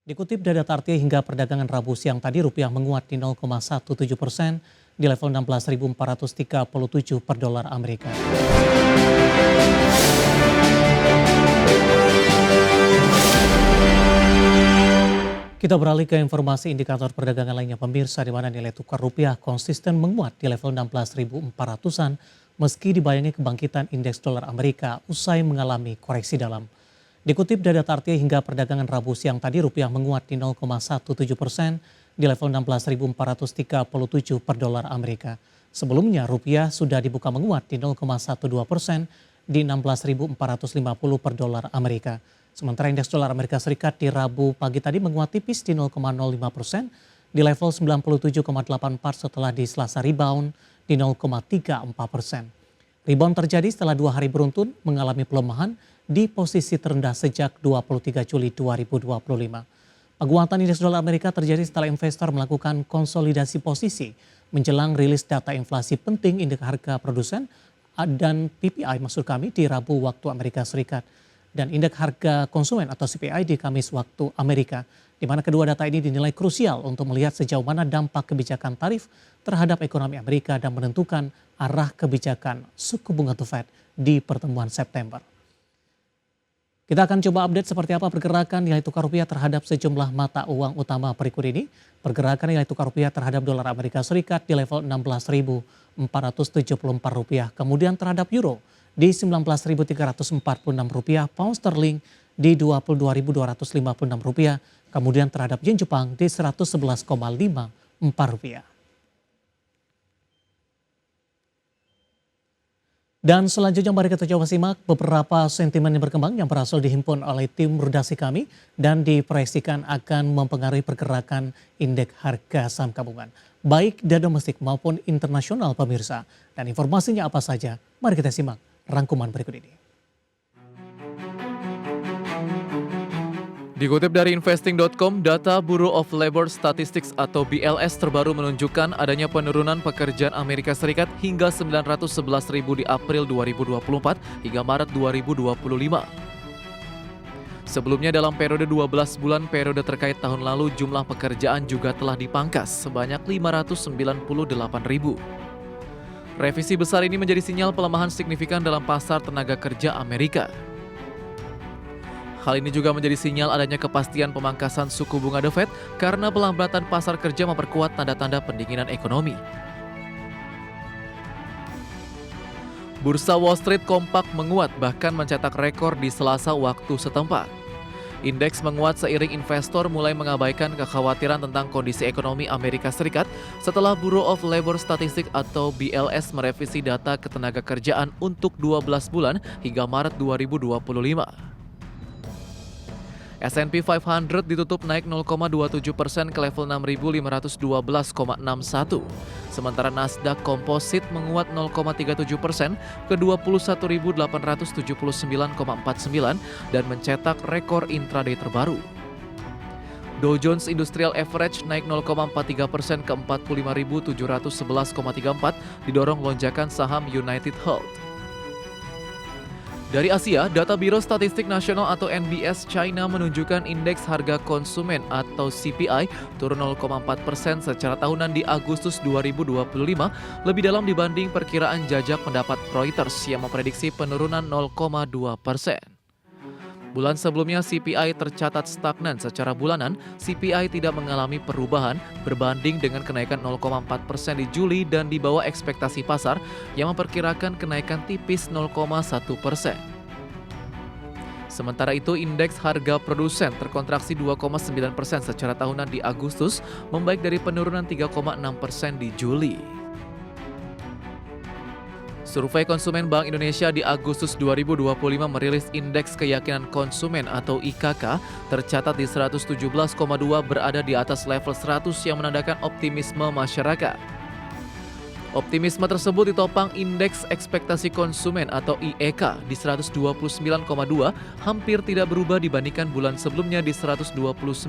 Dikutip dari data RT hingga perdagangan Rabu siang tadi, rupiah menguat di 0,17% di level 16.437 per dolar Amerika. Kita beralih ke informasi indikator perdagangan lainnya pemirsa, di mana nilai tukar rupiah konsisten menguat di level 16.400-an meski dibayangi kebangkitan indeks dolar Amerika usai mengalami koreksi dalam. Dikutip dari data RT hingga perdagangan Rabu siang tadi, rupiah menguat di 0,17% di level 16.437 per dolar Amerika. Sebelumnya rupiah sudah dibuka menguat di 0,12% di 16.450 per dolar Amerika. Sementara indeks dolar Amerika Serikat di Rabu pagi tadi menguat tipis di 0,05% di level 97,84 setelah di Selasa rebound di 0,34%. Rebound terjadi setelah 2 hari beruntun mengalami pelemahan di posisi terendah sejak 23 Juli 2025. Penguatan indeks dolar Amerika terjadi setelah investor melakukan konsolidasi posisi menjelang rilis data inflasi penting indeks harga produsen dan PPI di Rabu waktu Amerika Serikat, dan indeks harga konsumen atau CPI di Kamis waktu Amerika, di mana kedua data ini dinilai krusial untuk melihat sejauh mana dampak kebijakan tarif terhadap ekonomi Amerika dan menentukan arah kebijakan suku bunga The Fed di pertemuan September. Kita akan coba update seperti apa pergerakan nilai tukar rupiah terhadap sejumlah mata uang utama berikut ini. Pergerakan nilai tukar rupiah terhadap dolar Amerika Serikat di level 16.474 rupiah, kemudian terhadap euro di 19.346 rupiah, pound sterling di 22.256 rupiah, kemudian terhadap yen Jepang di 111,54 rupiah. Dan selanjutnya mari kita coba simak beberapa sentimen yang berkembang yang berhasil dihimpun oleh tim redaksi kami dan diproyeksikan akan mempengaruhi pergerakan indeks harga saham gabungan, baik dari domestik maupun internasional pemirsa. Dan informasinya apa saja? Mari kita simak rangkuman berikut ini. Dikutip dari investing.com, data Bureau of Labor Statistics atau BLS terbaru menunjukkan adanya penurunan pekerjaan Amerika Serikat hingga 911.000 di April 2024 hingga Maret 2025. Sebelumnya dalam periode 12 bulan periode terkait tahun lalu, jumlah pekerjaan juga telah dipangkas sebanyak 598.000. Revisi besar ini menjadi sinyal pelemahan signifikan dalam pasar tenaga kerja Amerika. Hal ini juga menjadi sinyal adanya kepastian pemangkasan suku bunga The Fed karena pelambatan pasar kerja memperkuat tanda-tanda pendinginan ekonomi. Bursa Wall Street kompak menguat bahkan mencetak rekor di Selasa waktu setempat. Indeks menguat seiring investor mulai mengabaikan kekhawatiran tentang kondisi ekonomi Amerika Serikat setelah Bureau of Labor Statistics atau BLS merevisi data ketenagakerjaan untuk 12 bulan hingga Maret 2025. S&P 500 ditutup naik 0,27% ke level 6.512,61. Sementara Nasdaq Composite menguat 0,37% ke 21.879,49 dan mencetak rekor intraday terbaru. Dow Jones Industrial Average naik 0,43% ke 45.711,34 didorong lonjakan saham United Health. Dari Asia, data Biro Statistik Nasional atau NBS China menunjukkan indeks harga konsumen atau CPI turun 0,4% secara tahunan di Agustus 2025, lebih dalam dibanding perkiraan jajak pendapat Reuters yang memprediksi penurunan 0,2%. Bulan sebelumnya CPI tercatat stagnan secara bulanan, CPI tidak mengalami perubahan berbanding dengan kenaikan 0,4% di Juli dan di bawah ekspektasi pasar yang memperkirakan kenaikan tipis 0,1%. Sementara itu, indeks harga produsen terkontraksi 2,9% secara tahunan di Agustus, membaik dari penurunan 3,6% di Juli. Survei Konsumen Bank Indonesia di Agustus 2025 merilis indeks keyakinan konsumen atau IKK tercatat di 117,2 berada di atas level 100 yang menandakan optimisme masyarakat. Optimisme tersebut ditopang indeks ekspektasi konsumen atau IEK di 129,2, hampir tidak berubah dibandingkan bulan sebelumnya di 129,6.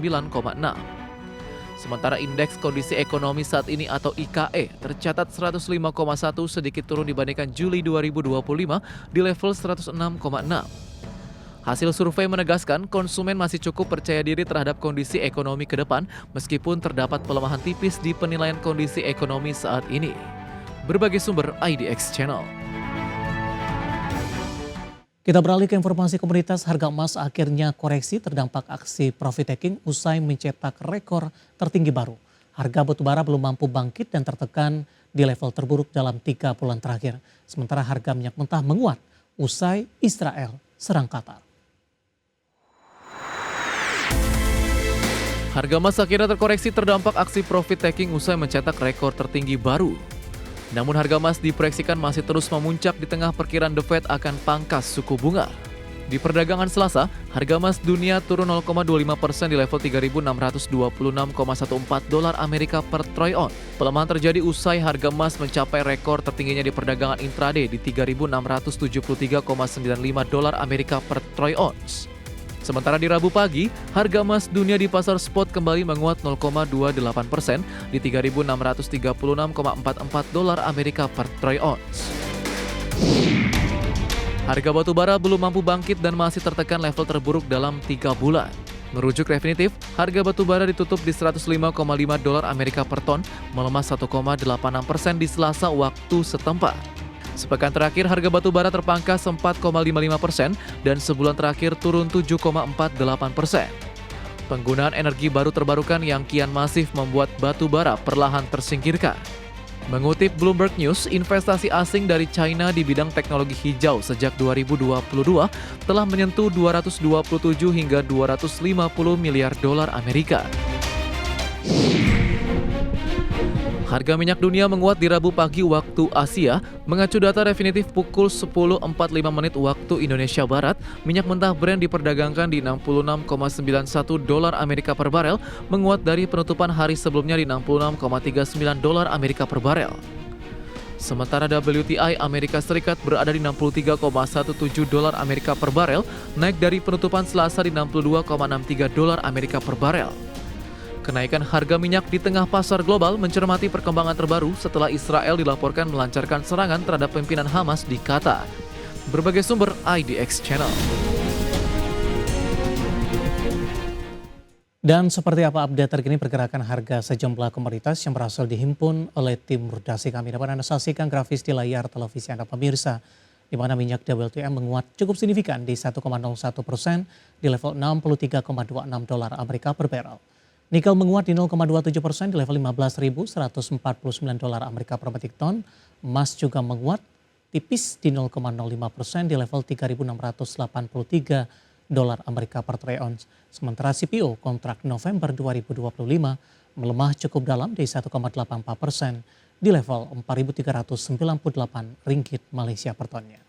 Sementara indeks kondisi ekonomi saat ini atau IKE tercatat 105,1, sedikit turun dibandingkan Juli 2025 di level 106,6. Hasil survei menegaskan konsumen masih cukup percaya diri terhadap kondisi ekonomi ke depan meskipun terdapat pelemahan tipis di penilaian kondisi ekonomi saat ini. Berbagai sumber IDX Channel. Kita beralih ke informasi komoditas. Harga emas akhirnya koreksi terdampak aksi profit taking usai mencetak rekor tertinggi baru. Harga batubara belum mampu bangkit dan tertekan di level terburuk dalam 3 bulan terakhir. Sementara harga minyak mentah menguat usai Israel serang Qatar. Harga emas akhirnya terkoreksi terdampak aksi profit taking usai mencetak rekor tertinggi baru. Namun harga emas diproyeksikan masih terus memuncak di tengah perkiraan The Fed akan pangkas suku bunga. Di perdagangan Selasa, harga emas dunia turun 0,25% di level 3.626,14 dolar Amerika per troy ounce. Pelemahan terjadi usai harga emas mencapai rekor tertingginya di perdagangan intraday di 3.673,95 dolar Amerika per troy ounce. Sementara di Rabu pagi, harga emas dunia di pasar spot kembali menguat 0,28% di 3.636,44 dolar Amerika per troy ounce. Harga batubara belum mampu bangkit dan masih tertekan level terburuk dalam 3 bulan. Merujuk Refinitiv, harga batubara ditutup di 105,5 dolar Amerika per ton, melemah 1,86% di Selasa waktu setempat. Sepekan terakhir harga batubara terpangkas 4,55% dan sebulan terakhir turun 7,48%. Penggunaan energi baru terbarukan yang kian masif membuat batubara perlahan tersingkirkan. Mengutip Bloomberg News, investasi asing dari China di bidang teknologi hijau sejak 2022 telah menyentuh 227 hingga 250 miliar dolar Amerika. Harga minyak dunia menguat di Rabu pagi waktu Asia. Mengacu data Refinitiv pukul 10.45 menit waktu Indonesia Barat, minyak mentah Brent diperdagangkan di 66,91 dolar Amerika per barel, menguat dari penutupan hari sebelumnya di 66,39 dolar Amerika per barel. Sementara WTI Amerika Serikat berada di 63,17 dolar Amerika per barel, naik dari penutupan Selasa di 62,63 dolar Amerika per barel. Kenaikan harga minyak di tengah pasar global mencermati perkembangan terbaru setelah Israel dilaporkan melancarkan serangan terhadap pimpinan Hamas di Qatar. Berbagai sumber IDX Channel. Dan seperti apa update terkini pergerakan harga sejumlah komoditas yang berhasil dihimpun oleh tim redaksi kami. Dapat Anda saksikan grafis di layar televisi Anda pemirsa, di mana minyak WTI menguat cukup signifikan di 1,01% di level 63,26 dolar Amerika per barrel. Nikel menguat di 0,27% di level 15.149 dolar Amerika per metrik ton. Emas juga menguat tipis di 0,05% di level 3.683 dolar Amerika per troy ounce. Sementara CPO kontrak November 2025 melemah cukup dalam di 1,84% di level 4.398 ringgit Malaysia per tonnya.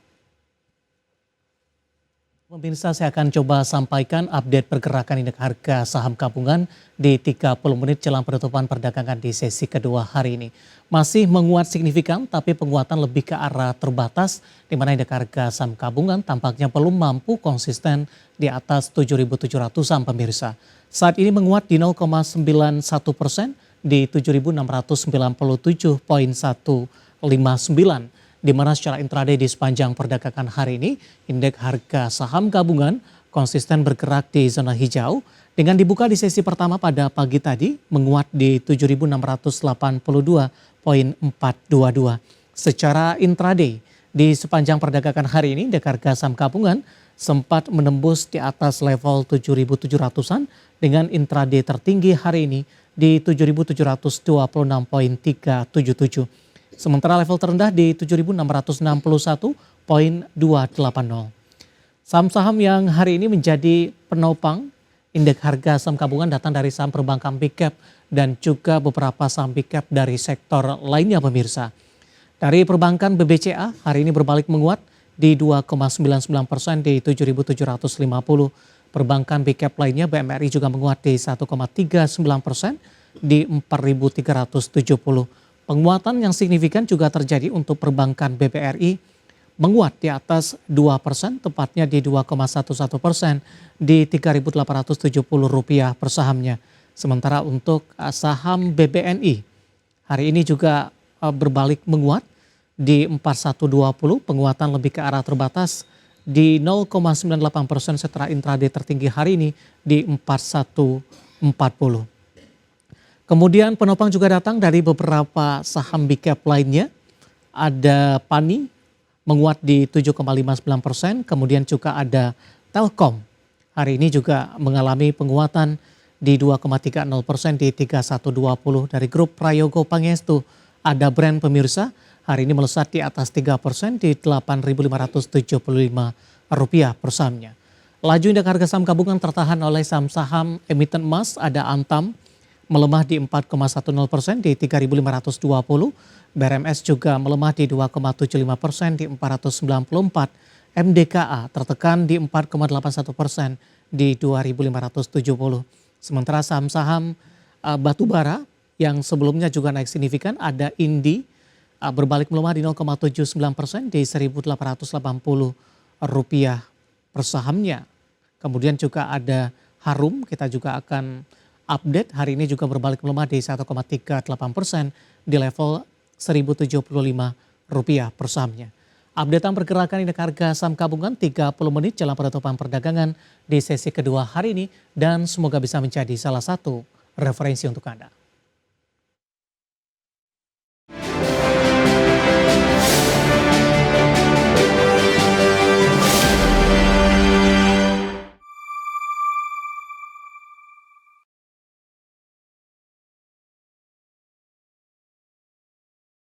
Pemirsa, saya akan coba sampaikan update pergerakan indeks harga saham gabungan di 30 menit jelang penutupan perdagangan di sesi kedua hari ini. Masih menguat signifikan, tapi penguatan lebih ke arah terbatas, di mana indeks harga saham gabungan tampaknya belum mampu konsisten di atas 7.700-an pemirsa. Saat ini menguat di 0,91% di 7.697,159. Di mana secara intraday di sepanjang perdagangan hari ini, indeks harga saham gabungan konsisten bergerak di zona hijau dengan dibuka di sesi pertama pada pagi tadi menguat di 7.682,422. Secara intraday di sepanjang perdagangan hari ini, indeks harga saham gabungan sempat menembus di atas level 7.700-an dengan intraday tertinggi hari ini di 7.726,377. Sementara level terendah di 7.661,280. Saham-saham yang hari ini menjadi penopang indeks harga saham gabungan datang dari saham perbankan big cap dan juga beberapa saham big cap dari sektor lainnya pemirsa. Dari perbankan BBCA hari ini berbalik menguat di 2,99% di 7.750. Perbankan big cap lainnya BMRI juga menguat di 1,39% di 4.370. Penguatan yang signifikan juga terjadi untuk perbankan BBRI menguat di atas 2%, tepatnya di 2,11% di Rp3.870 per sahamnya. Sementara untuk saham BBNI hari ini juga berbalik menguat di 4120, penguatan lebih ke arah terbatas di 0,98% setelah intraday tertinggi hari ini di 4140. Kemudian penopang juga datang dari beberapa saham big cap lainnya. Ada PANI menguat di 7,59%, kemudian juga ada Telkom. Hari ini juga mengalami penguatan di 2,30% di 3120. Dari grup Prayogo Pangestu ada brand pemirsa hari ini melesat di atas 3% di Rp8.575 per sahamnya. Laju indeks harga saham gabungan tertahan oleh saham-saham emiten emas, ada Antam melemah di 4,10% di 3.520. BRMS juga melemah di 2,75% di 494. MDKA tertekan di 4,81% di 2.570. Sementara saham-saham batubara yang sebelumnya juga naik signifikan, ada Indi berbalik melemah di 0,79% di Rp1.880 per sahamnya. Kemudian juga ada Harum, kita juga akan update, hari ini juga berbalik melemah di 1,38% di level Rp1.075 per sahamnya. Updatean pergerakan indeks harga saham gabungan 30 menit jelang penutupan perdagangan di sesi kedua hari ini dan semoga bisa menjadi salah satu referensi untuk Anda.